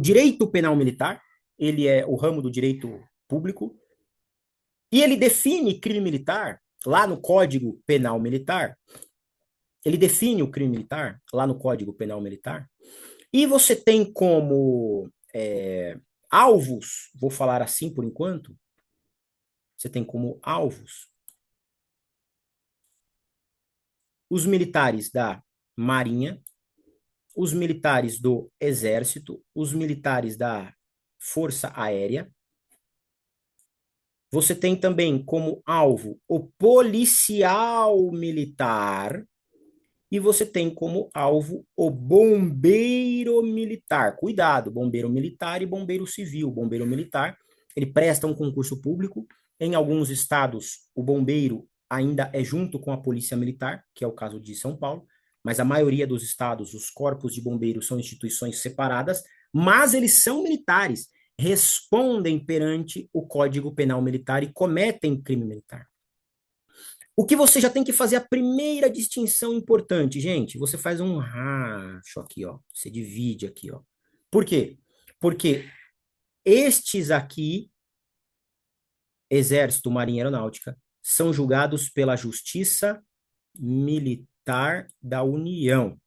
direito penal militar, ele é o ramo do direito público, e ele define crime militar lá no Código Penal Militar. Ele define o crime militar lá no Código Penal Militar. E você tem como alvos, vou falar assim por enquanto, você tem como alvos os militares da Marinha, os militares do Exército, os militares da Força Aérea. Você tem também como alvo o policial militar e você tem como alvo o bombeiro militar. Cuidado, bombeiro militar e bombeiro civil. Bombeiro militar, ele presta um concurso público. Em alguns estados, o bombeiro ainda é junto com a polícia militar, que é o caso de São Paulo, mas a maioria dos estados, os corpos de bombeiros são instituições separadas, mas eles são militares, respondem perante o Código Penal Militar e cometem crime militar. O que você já tem que fazer a primeira distinção importante, gente, você faz um racho aqui, ó. Você divide aqui, ó. Por quê? Porque estes aqui, Exército, Marinha e Aeronáutica, são julgados pela Justiça Militar da União.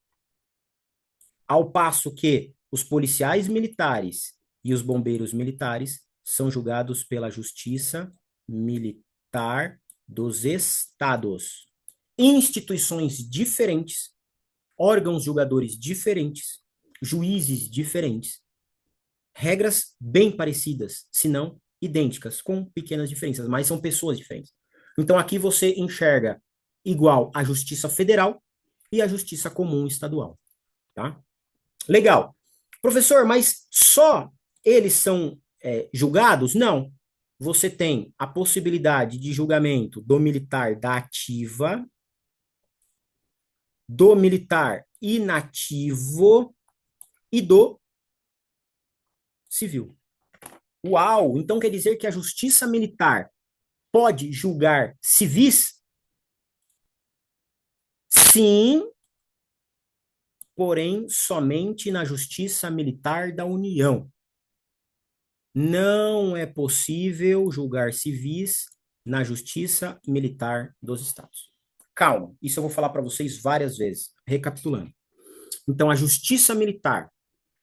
Ao passo que os policiais militares e os bombeiros militares são julgados pela Justiça Militar dos estados. Instituições diferentes, órgãos julgadores diferentes, juízes diferentes, regras bem parecidas, se não idênticas, com pequenas diferenças, mas são pessoas diferentes. Então aqui você enxerga igual a Justiça Federal e a Justiça Comum Estadual, tá? Legal. Professor, mas só eles são julgados? Não. Você tem a possibilidade de julgamento do militar da ativa, do militar inativo e do civil. Uau! Então quer dizer que a justiça militar pode julgar civis? Sim, porém somente na justiça militar da União. Não é possível julgar civis na justiça militar dos estados. Calma, isso eu vou falar para vocês várias vezes, recapitulando. Então, a justiça militar,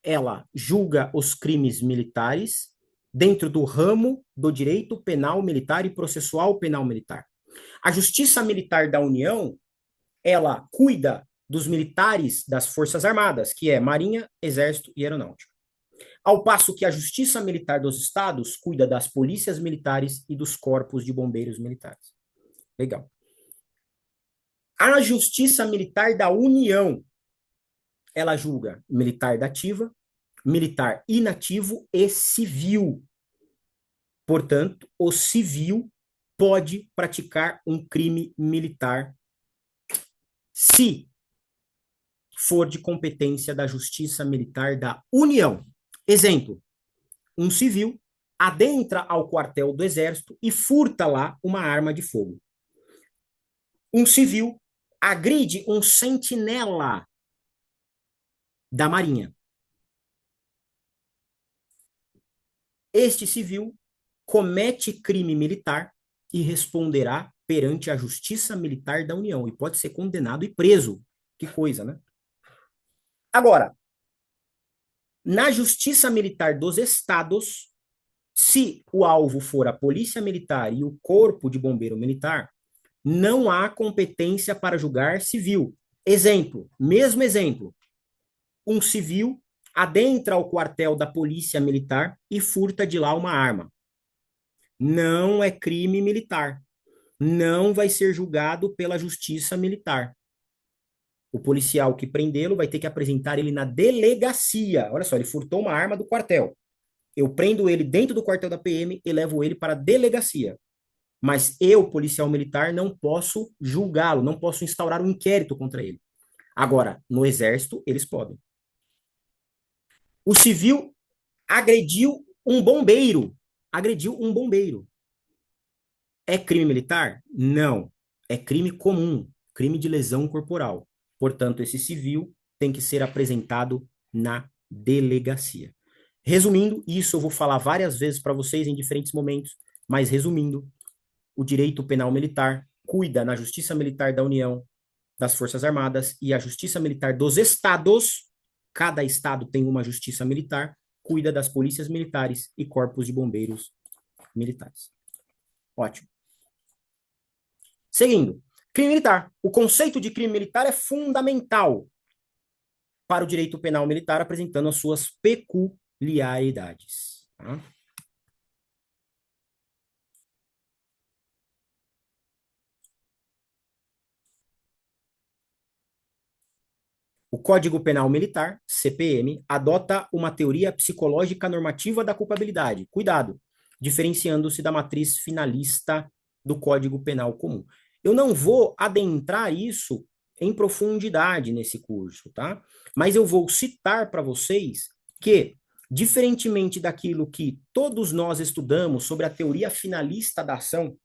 ela julga os crimes militares dentro do ramo do direito penal militar e processual penal militar. A justiça militar da União, ela cuida dos militares das Forças Armadas, que é Marinha, Exército e Aeronáutica. Ao passo que a Justiça Militar dos Estados cuida das polícias militares e dos corpos de bombeiros militares. Legal. A Justiça Militar da União, ela julga militar da ativa, militar inativo e civil. Portanto, o civil pode praticar um crime militar se for de competência da Justiça Militar da União. Exemplo, um civil adentra ao quartel do Exército e furta lá uma arma de fogo. Um civil agride um sentinela da Marinha. Este civil comete crime militar e responderá perante a Justiça Militar da União e pode ser condenado e preso. Que coisa, né? Agora, na Justiça Militar dos Estados, se o alvo for a Polícia Militar e o Corpo de Bombeiro Militar, não há competência para julgar civil. Exemplo, mesmo exemplo, um civil adentra ao quartel da Polícia Militar e furta de lá uma arma. Não é crime militar. Não vai ser julgado pela Justiça Militar. O policial que prendê-lo vai ter que apresentar ele na delegacia. Olha só, ele furtou uma arma do quartel. Eu prendo ele dentro do quartel da PM e levo ele para a delegacia. Mas eu, policial militar, não posso julgá-lo, não posso instaurar um inquérito contra ele. Agora, no Exército, eles podem. O civil agrediu um bombeiro. Agrediu um bombeiro. É crime militar? Não. É crime comum, crime de lesão corporal. Portanto, esse civil tem que ser apresentado na delegacia. Resumindo, isso eu vou falar várias vezes para vocês em diferentes momentos, mas resumindo, o direito penal militar cuida na Justiça Militar da União, das Forças Armadas e a Justiça Militar dos Estados, cada estado tem uma justiça militar, cuida das polícias militares e corpos de bombeiros militares. Ótimo. Seguindo, crime militar. O conceito de crime militar é fundamental para o direito penal militar, apresentando as suas peculiaridades. Tá? O Código Penal Militar, CPM, adota uma teoria psicológica normativa da culpabilidade. Cuidado, diferenciando-se da matriz finalista do Código Penal Comum. Eu não vou adentrar isso em profundidade nesse curso, tá? Mas eu vou citar para vocês que, diferentemente daquilo que todos nós estudamos sobre a teoria finalista da ação,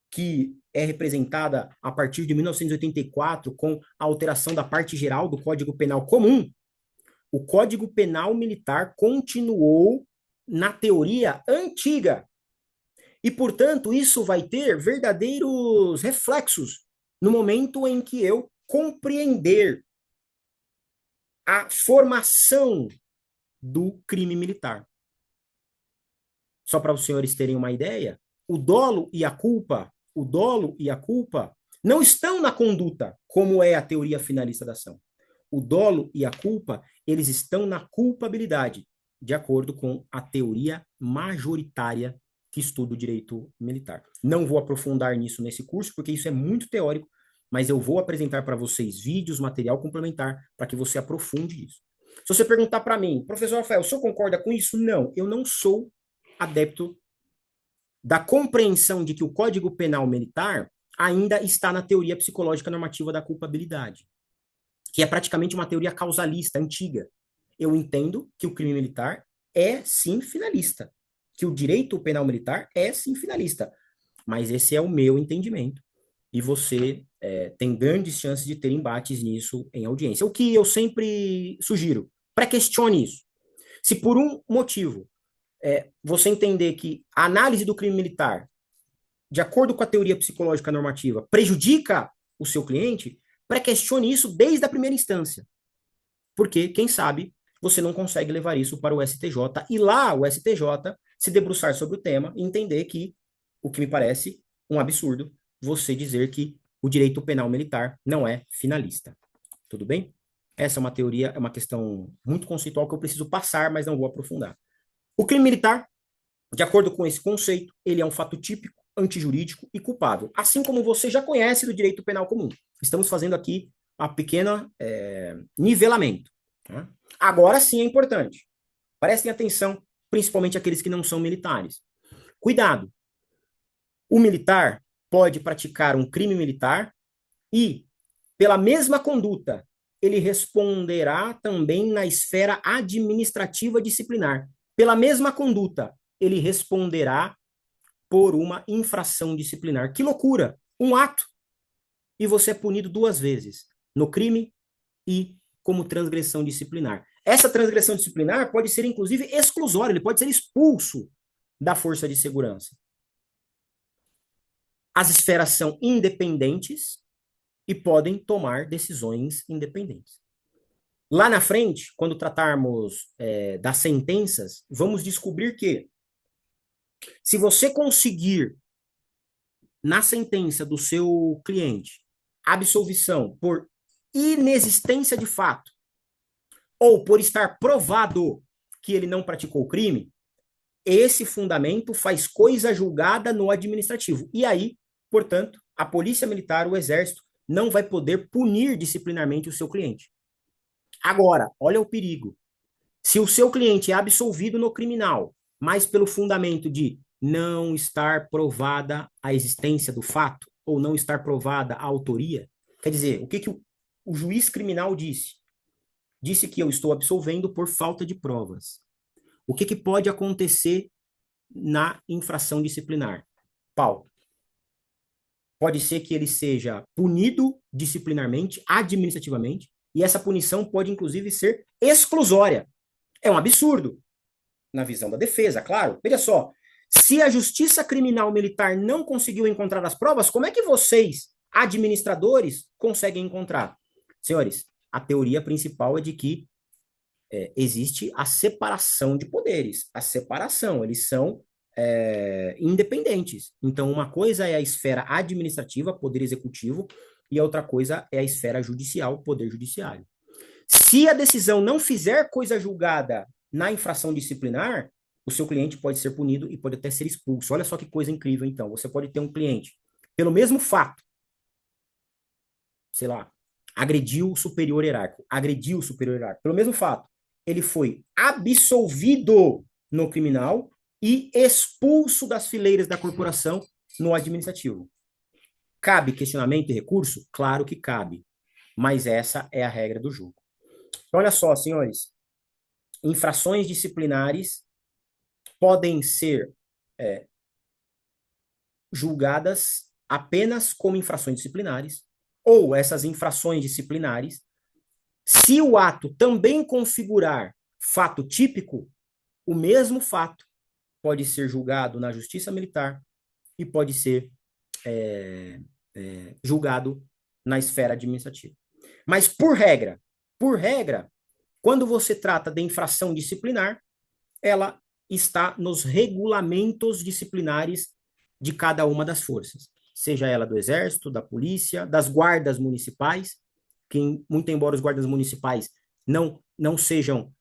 que é representada a partir de 1984 com a alteração da parte geral do Código Penal Comum, o Código Penal Militar continuou na teoria antiga. E, portanto, isso vai ter verdadeiros reflexos no momento em que eu compreender a formação do crime militar. Só para os senhores terem uma ideia, o dolo e a culpa não estão na conduta, como é a teoria finalista da ação. O dolo e a culpa, eles estão na culpabilidade, de acordo com a teoria majoritária que estuda o direito militar. Não vou aprofundar nisso nesse curso, porque isso é muito teórico, mas eu vou apresentar para vocês vídeos, material complementar, para que você aprofunde isso. Se você perguntar para mim, professor Rafael, o senhor concorda com isso? Não, eu não sou adepto da compreensão de que o Código Penal Militar ainda está na teoria psicológica normativa da culpabilidade, que é praticamente uma teoria causalista antiga. Eu entendo que o crime militar é sim finalista, que o direito penal militar é sim finalista, mas esse é o meu entendimento. E você tem grandes chances de ter embates nisso em audiência. O que eu sempre sugiro, pré-questione isso. Se por um motivo você entender que a análise do crime militar, de acordo com a teoria psicológica normativa, prejudica o seu cliente, pré-questione isso desde a primeira instância. Porque, quem sabe, você não consegue levar isso para o STJ, e lá o STJ se debruçar sobre o tema e entender que, o que me parece um absurdo, você dizer que o direito penal militar não é finalista. Tudo bem? Essa é uma teoria, é uma questão muito conceitual que eu preciso passar, mas não vou aprofundar. O crime militar, de acordo com esse conceito, ele é um fato típico, antijurídico e culpável, assim como você já conhece do direito penal comum. Estamos fazendo aqui a pequena nivelamento. Tá? Agora sim é importante. Prestem atenção, principalmente aqueles que não são militares. Cuidado! O militar pode praticar um crime militar e, pela mesma conduta, ele responderá também na esfera administrativa disciplinar. Pela mesma conduta, ele responderá por uma infração disciplinar. Que loucura! Um ato e você é punido duas vezes, no crime e como transgressão disciplinar. Essa transgressão disciplinar pode ser, inclusive, exclusória, ele pode ser expulso da força de segurança. As esferas são independentes e podem tomar decisões independentes. Lá na frente, quando tratarmos das sentenças, vamos descobrir que se você conseguir, na sentença do seu cliente, absolvição por inexistência de fato, ou por estar provado que ele não praticou o crime, esse fundamento faz coisa julgada no administrativo. E aí, portanto, a polícia militar, o exército, não vai poder punir disciplinarmente o seu cliente. Agora, olha o perigo. Se o seu cliente é absolvido no criminal, mas pelo fundamento de não estar provada a existência do fato, ou não estar provada a autoria, quer dizer, o que o juiz criminal disse? Disse que eu estou absolvendo por falta de provas. O que pode acontecer na infração disciplinar? Paulo, pode ser que ele seja punido disciplinarmente, administrativamente, e essa punição pode, inclusive, ser exclusória. É um absurdo. na visão da defesa, claro. Veja só, se a justiça criminal militar não conseguiu encontrar as provas, como é que vocês, administradores, conseguem encontrar? Senhores, a teoria principal é de que existe a separação de poderes. A separação, eles são independentes. Então, uma coisa é a esfera administrativa, poder executivo, e a outra coisa é a esfera judicial, poder judiciário. Se a decisão não fizer coisa julgada na infração disciplinar, o seu cliente pode ser punido e pode até ser expulso. Olha só que coisa incrível, então. Você pode ter um cliente, pelo mesmo fato, sei lá, agrediu o superior hierárquico, pelo mesmo fato, ele foi absolvido no criminal e expulso das fileiras da corporação no administrativo. Cabe questionamento e recurso? Claro que cabe, mas essa é a regra do jogo. Então, olha só, senhores, infrações disciplinares podem ser julgadas apenas como infrações disciplinares, ou essas infrações disciplinares, se o ato também configurar fato típico, o mesmo fato pode ser julgado na justiça militar e pode ser julgado na esfera administrativa. Mas, por regra, quando você trata de infração disciplinar, ela está nos regulamentos disciplinares de cada uma das forças, seja ela do Exército, da Polícia, das guardas municipais, que, muito embora os guardas municipais não sejam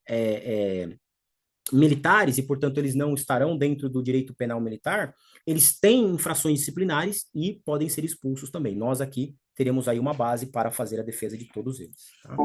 militares e, portanto, eles não estarão dentro do direito penal militar, eles têm infrações disciplinares e podem ser expulsos também. Nós aqui teremos aí uma base para fazer a defesa de todos eles. Tá?